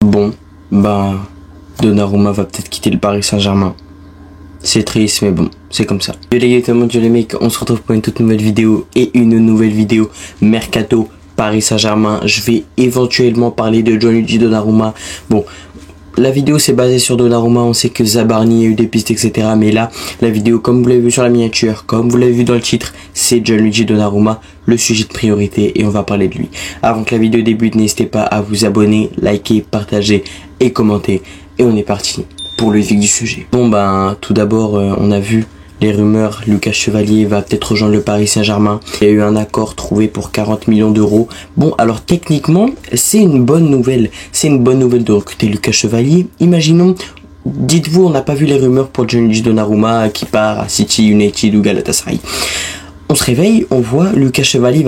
Bon, ben, Donnarumma va peut-être quitter le Paris Saint-Germain. C'est triste, mais bon, c'est comme ça. Yo les gars, tout le monde, yo les mecs, on se retrouve pour une toute nouvelle vidéo et une nouvelle vidéo Mercato Paris Saint-Germain. Je vais éventuellement parler de Gianluigi Donnarumma. Bon, la vidéo c'est basée sur Donnarumma, on sait que Zabarni a eu des pistes, etc. Mais là, la vidéo, comme vous l'avez vu sur la miniature, comme vous l'avez vu dans le titre, c'est Gianluigi Donnarumma, le sujet de priorité, et on va parler de lui. Avant que la vidéo débute, n'hésitez pas à vous abonner, liker, partager et commenter. Et on est parti pour le vif du sujet. Bon ben, tout d'abord, on a vu les rumeurs, Lucas Chevalier va peut-être rejoindre le Paris Saint-Germain. Il y a eu un accord trouvé pour 40 millions d'euros. Bon, alors techniquement, c'est une bonne nouvelle. C'est une bonne nouvelle de recruter Lucas Chevalier. Imaginons, dites-vous, on n'a pas vu les rumeurs pour Gianluigi Donnarumma qui part à City, United ou Galatasaray. On se réveille, on voit Lucas Chevalier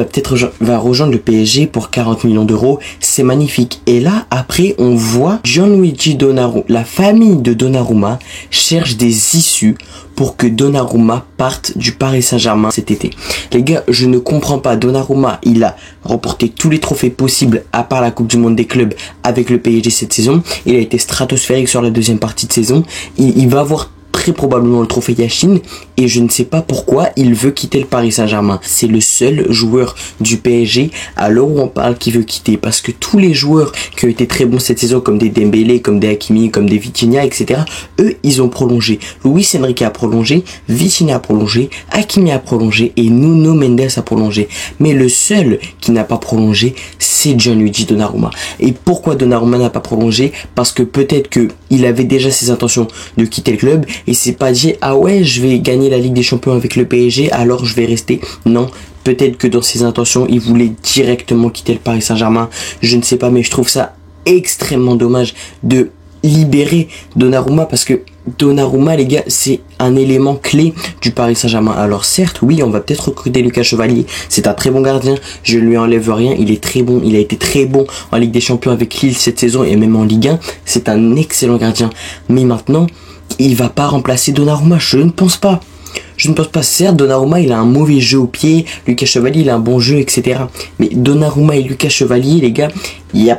va rejoindre le PSG pour 40 millions d'euros. C'est magnifique. Et là, après, on voit Gianluigi Donnarumma, la famille de Donnarumma cherche des issues pour que Donnarumma parte du Paris Saint-Germain cet été. Les gars, je ne comprends pas. Donnarumma, il a remporté tous les trophées possibles à part la Coupe du Monde des clubs avec le PSG cette saison. Il a été stratosphérique sur la deuxième partie de saison. Il va avoir très probablement le trophée Yashin et je ne sais pas pourquoi il veut quitter le Paris Saint-Germain. C'est le seul joueur du PSG à l'heure où on parle qui veut quitter, parce que tous les joueurs qui ont été très bons cette saison, comme des Dembélé, comme des Hakimi, comme des Vitinha, etc., eux ils ont prolongé. Luis Enrique a prolongé, Vitinha a prolongé, Hakimi a prolongé et Nuno Mendes a prolongé. Mais le seul qui n'a pas prolongé, c'est Gianluigi Donnarumma. Et pourquoi Donnarumma n'a pas prolongé? Parce que peut-être que il avait déjà ses intentions de quitter le club et c'est pas dit ah ouais je vais gagner la Ligue des Champions avec le PSG alors je vais rester. Non, peut-être que dans ses intentions il voulait directement quitter le Paris Saint-Germain, je ne sais pas, mais je trouve ça extrêmement dommage de libérer Donnarumma, parce que Donnarumma, les gars, c'est un élément clé du Paris Saint-Germain. Alors certes, oui, on va peut-être recruter Lucas Chevalier, c'est un très bon gardien, je ne lui enlève rien, il est très bon, il a été très bon en Ligue des Champions avec Lille cette saison et même en Ligue 1, c'est un excellent gardien. Mais maintenant, il va pas remplacer Donnarumma, je ne pense pas. Je ne pense pas. Certes, Donnarumma, il a un mauvais jeu au pied, Lucas Chevalier, il a un bon jeu, etc. Mais Donnarumma et Lucas Chevalier, les gars, il y a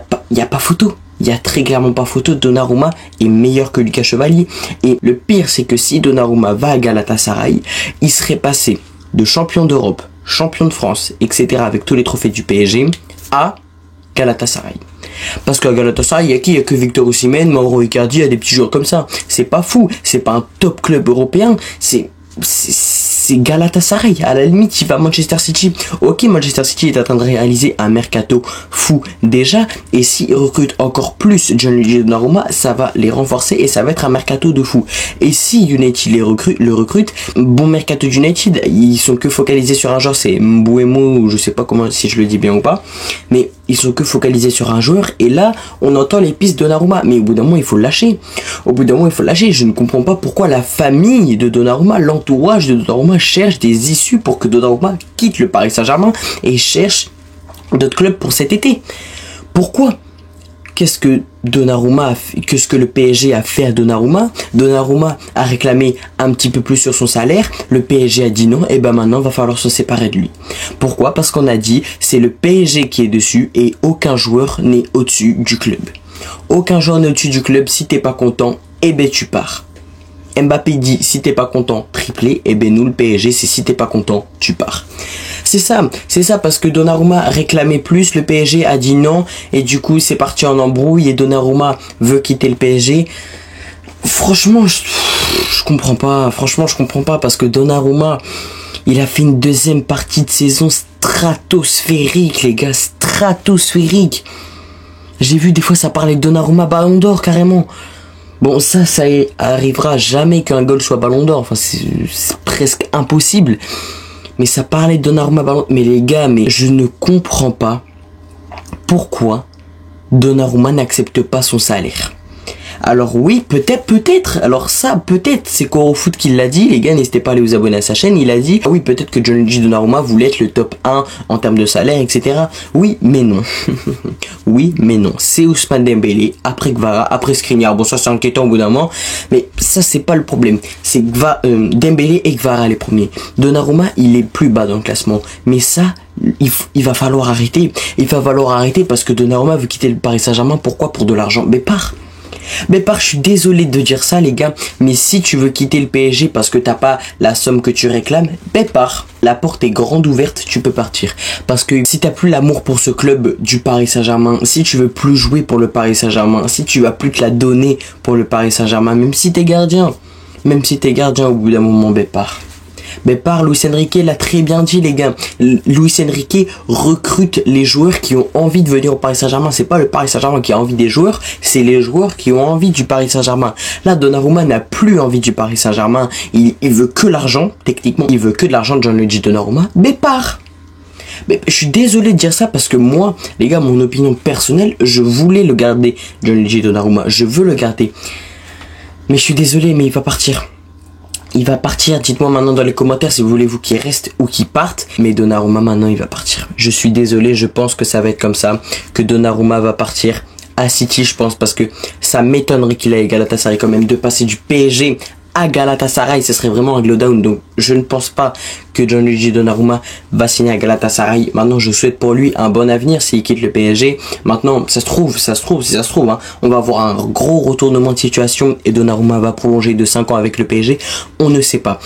pas photo. Il y a très clairement pas photo. Donnarumma est meilleur que Lucas Chevalier. Et le pire, c'est que si Donnarumma va à Galatasaray, il serait passé de champion d'Europe, champion de France, etc. avec tous les trophées du PSG à Galatasaray. Parce qu'à Galatasaray, il y a qui? Il y a que Victor Osimhen, Mauro Icardi, il y a des petits joueurs comme ça. C'est pas fou. C'est pas un top club européen. C'est Galatasaray. À la limite, il va à Manchester City. Ok, Manchester City est en train de réaliser un mercato fou déjà. Et s'il recrute encore plus Gianluigi Donnarumma, ça va les renforcer et ça va être un mercato de fou. Et si United le recrute, bon mercato d'United, ils sont que focalisés sur un joueur, c'est Mbeumo, ou je sais pas comment, si je le dis bien ou pas. Mais ils sont que focalisés sur un joueur. Et là, on entend les pistes de Donnarumma. Mais au bout d'un moment, il faut le lâcher. Au bout d'un moment, il faut le lâcher. Je ne comprends pas pourquoi la famille de Donnarumma, l'entourage de Donnarumma cherche des issues pour que Donnarumma quitte le Paris Saint-Germain et cherche d'autres clubs pour cet été. Pourquoi? Qu'est-ce que qu'est-ce que le PSG a fait à Donnarumma? Donnarumma a réclamé un petit peu plus sur son salaire, le PSG a dit non, et ben maintenant va falloir se séparer de lui. Pourquoi? Parce qu'on a dit c'est le PSG qui est dessus et aucun joueur n'est au-dessus du club. Aucun joueur n'est au-dessus du club. Si t'es pas content, eh ben tu pars. Mbappé dit si t'es pas content, triplé, et ben nous le PSG c'est si t'es pas content, tu pars. C'est ça parce que Donnarumma réclamait plus, le PSG a dit non et du coup c'est parti en embrouille et Donnarumma veut quitter le PSG. Franchement, je comprends pas, parce que Donnarumma, il a fait une deuxième partie de saison stratosphérique, les gars, stratosphérique. J'ai vu des fois ça parlait de Donnarumma Ballon d'Or carrément. Bon, ça arrivera jamais qu'un goal soit Ballon d'Or. Enfin, c'est presque impossible. Mais ça parlait de Donnarumma Ballon d'Or. Mais les gars, je ne comprends pas pourquoi Donnarumma n'accepte pas son salaire. Alors oui, peut-être, alors ça, peut-être, c'est Corofoot qui l'a dit, les gars, n'hésitez pas à aller vous abonner à sa chaîne, il a dit, ah oui, peut-être que Gianluigi Donnarumma voulait être le top 1 en termes de salaire, etc. Oui, mais non. Oui, mais non. C'est Ousmane Dembélé, après Kvara, après Skriniar, bon ça c'est inquiétant au bout d'un moment, mais ça c'est pas le problème, c'est Dembélé et Kvara les premiers. Donnarumma, il est plus bas dans le classement, mais ça, il va falloir arrêter. Il va falloir arrêter parce que Donnarumma veut quitter le Paris Saint-Germain. Pourquoi? Pour de l'argent. Mais pars. Mais je suis désolé de dire ça les gars, mais si tu veux quitter le PSG parce que t'as pas la somme que tu réclames, pars. La porte est grande ouverte, tu peux partir. Parce que si t'as plus l'amour pour ce club du Paris Saint-Germain, si tu veux plus jouer pour le Paris Saint-Germain, si tu vas plus te la donner pour le Paris Saint-Germain, même si t'es gardien au bout d'un moment, pars. Luis Enrique l'a très bien dit les gars. Luis Enrique recrute les joueurs qui ont envie de venir au Paris Saint-Germain. C'est pas le Paris Saint-Germain qui a envie des joueurs, c'est les joueurs qui ont envie du Paris Saint-Germain. Là, Donnarumma n'a plus envie du Paris Saint-Germain. Il veut que l'argent, techniquement. Il veut que de l'argent de Gianluigi Donnarumma. Pars. Mais je suis désolé de dire ça parce que moi, les gars, mon opinion personnelle, je voulais le garder, Gianluigi Donnarumma. Je veux le garder. Mais je suis désolé, mais il va partir. Il va partir, dites-moi maintenant dans les commentaires si vous voulez-vous qu'il reste ou qu'il parte. Mais Donnarumma maintenant il va partir. Je suis désolé, je pense que ça va être comme ça. Que Donnarumma va partir à City je pense. Parce que ça m'étonnerait qu'il aille à Galatasaray quand même. De passer du PSG à Galatasaray, ce serait vraiment un glow down. Donc je ne pense pas que Gianluigi Donnarumma va signer à Galatasaray. Maintenant je souhaite pour lui un bon avenir s'il quitte le PSG. Maintenant ça se trouve, hein, on va avoir un gros retournement de situation et Donnarumma va prolonger de 5 ans avec le PSG. On ne sait pas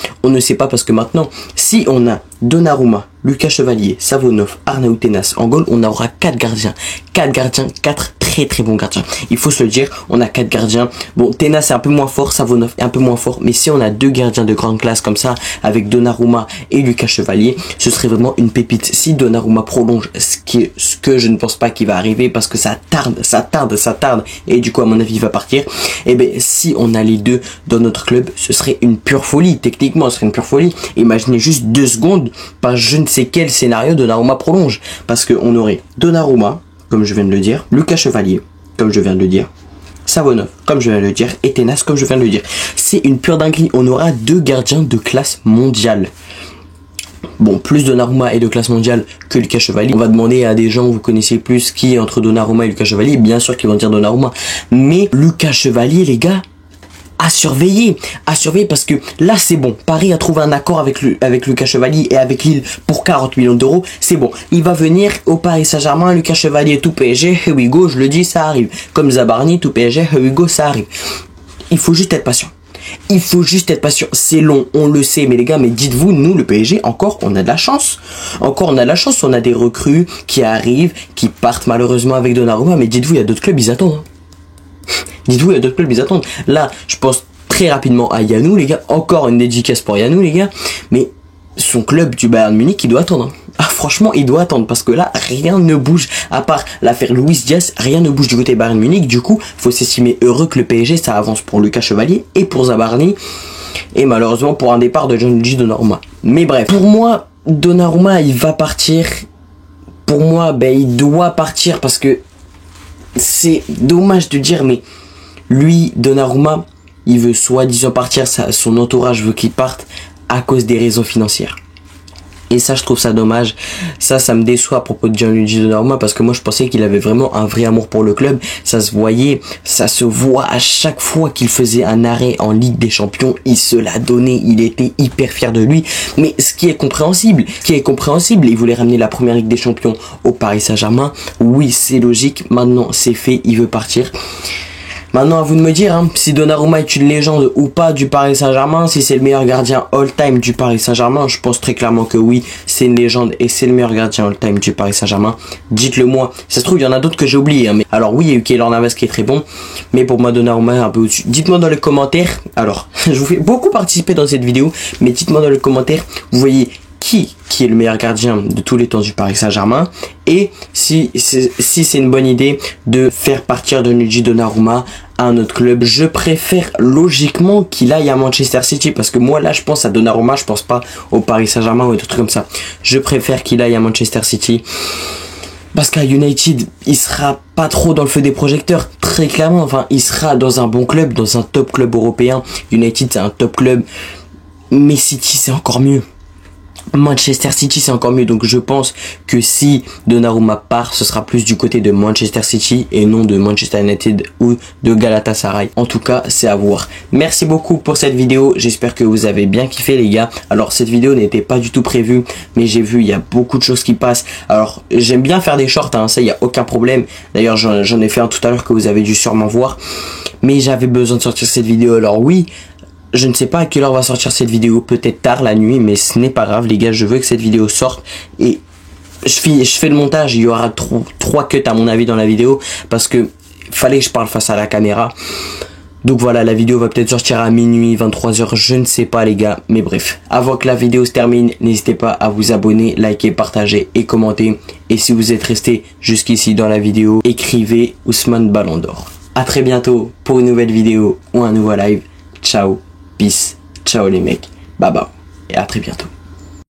parce que maintenant si on a Donnarumma, Lucas Chevalier, Savonov, Arnaud Tenas en goal, on aura 4 gardiens, 4 très bons gardiens. Il faut se le dire, on a 4 gardiens. Bon, Tenas est un peu moins fort, Savonov est un peu moins fort, mais si on a 2 gardiens de grande classe comme ça, avec Donnarumma et Lucas Chevalier, ce serait vraiment une pépite. Si Donnarumma prolonge, ce que je ne pense pas qu'il va arriver parce que ça tarde, et du coup à mon avis il va partir, et ben si on a les deux dans notre club, ce serait une pure folie. Techniquement, ce serait une pure folie. Imaginez juste 2 secondes, pas je ne sais quel scénario Donnarumma prolonge, parce qu'on aurait Donnarumma, comme je viens de le dire, Lucas Chevalier, comme je viens de le dire, Savonov, comme je viens de le dire, et Tenas, comme je viens de le dire. C'est une pure dinguerie. On aura 2 gardiens de classe mondiale. Bon, plus Donnarumma est de classe mondiale que Lucas Chevalier. On va demander à des gens, vous connaissez plus, qui est entre Donnarumma et Lucas Chevalier. Bien sûr qu'ils vont dire Donnarumma. Mais Lucas Chevalier, les gars, à surveiller parce que là c'est bon. Paris a trouvé un accord avec Lucas Chevalier et avec Lille pour 40 millions d'euros. C'est bon. Il va venir au Paris Saint-Germain, Lucas Chevalier, tout PSG, here we go, je le dis, ça arrive. Comme Zabarni, tout PSG, here we go, ça arrive. Il faut juste être patient. C'est long, on le sait, mais les gars, mais dites-vous, nous, le PSG, encore, on a de la chance. On a des recrues qui arrivent, qui partent malheureusement avec Donnarumma, mais dites-vous, il y a d'autres clubs, ils attendent. Là, je pense très rapidement à Yanou, les gars. Encore une dédicace pour Yanou, les gars. Mais son club du Bayern Munich, il doit attendre. Ah, franchement, il doit attendre parce que là, rien ne bouge. À part l'affaire Luis Diaz, rien ne bouge du côté Bayern Munich. Du coup, faut s'estimer heureux que le PSG, ça avance pour Lucas Chevalier et pour Zabarni. Et malheureusement, pour un départ de Gianluigi Donnarumma. Mais bref, pour moi, Donnarumma, il va partir. Pour moi, il doit partir parce que c'est dommage de dire, mais lui, Donnarumma, il veut soi-disant partir, son entourage veut qu'il parte à cause des raisons financières. Et ça, je trouve ça dommage. Ça me déçoit à propos de Gianluigi Donnarumma parce que moi, je pensais qu'il avait vraiment un vrai amour pour le club. Ça se voyait, ça se voit à chaque fois qu'il faisait un arrêt en Ligue des Champions. Il se l'a donné, il était hyper fier de lui. Mais ce qui est compréhensible, il voulait ramener la première Ligue des Champions au Paris Saint-Germain. Oui, c'est logique. Maintenant, c'est fait, il veut partir. Maintenant, à vous de me dire si Donnarumma est une légende ou pas du Paris Saint-Germain, si c'est le meilleur gardien all-time du Paris Saint-Germain. Je pense très clairement que oui, c'est une légende et c'est le meilleur gardien all-time du Paris Saint-Germain. Dites-le moi. Ça se trouve, il y en a d'autres que j'ai oubliés. Mais alors oui, il y a eu Keylor Navas qui est très bon, mais pour moi, Donnarumma est un peu au-dessus. Dites-moi dans les commentaires. Alors, je vous fais beaucoup participer dans cette vidéo, mais dites-moi dans les commentaires, vous voyez qui est le meilleur gardien de tous les temps du Paris Saint-Germain et si c'est une bonne idée de faire partir Gianluigi Donnarumma à un autre club. Je préfère logiquement qu'il aille à Manchester City parce que moi là je pense à Donnarumma, je pense pas au Paris Saint-Germain ou des trucs comme ça. Je préfère qu'il aille à Manchester City parce qu'à United il sera pas trop dans le feu des projecteurs, très clairement. Enfin, il sera dans un bon club, dans un top club européen. United c'est un top club, mais City c'est encore mieux. Manchester City c'est encore mieux, donc je pense que si Donnarumma part, ce sera plus du côté de Manchester City et non de Manchester United ou de Galatasaray. En tout cas, c'est à voir. Merci beaucoup pour cette vidéo, j'espère que vous avez bien kiffé les gars. Alors cette vidéo n'était pas du tout prévue, mais j'ai vu il y a beaucoup de choses qui passent. Alors j'aime bien faire des shorts, hein, ça il y a aucun problème. D'ailleurs j'en ai fait un tout à l'heure que vous avez dû sûrement voir, mais j'avais besoin de sortir cette vidéo. Alors oui, je ne sais pas à quelle heure va sortir cette vidéo, peut-être tard la nuit, mais ce n'est pas grave les gars, je veux que cette vidéo sorte et je fais le montage, il y aura 3 cuts à mon avis dans la vidéo parce que fallait que je parle face à la caméra. Donc voilà, la vidéo va peut-être sortir à minuit, 23h, je ne sais pas les gars, mais bref. Avant que la vidéo se termine, n'hésitez pas à vous abonner, liker, partager et commenter. Et si vous êtes resté jusqu'ici dans la vidéo, écrivez Ousmane Ballon d'Or. A très bientôt pour une nouvelle vidéo ou un nouveau live. Ciao. Peace, ciao les mecs, bye bye, et à très bientôt.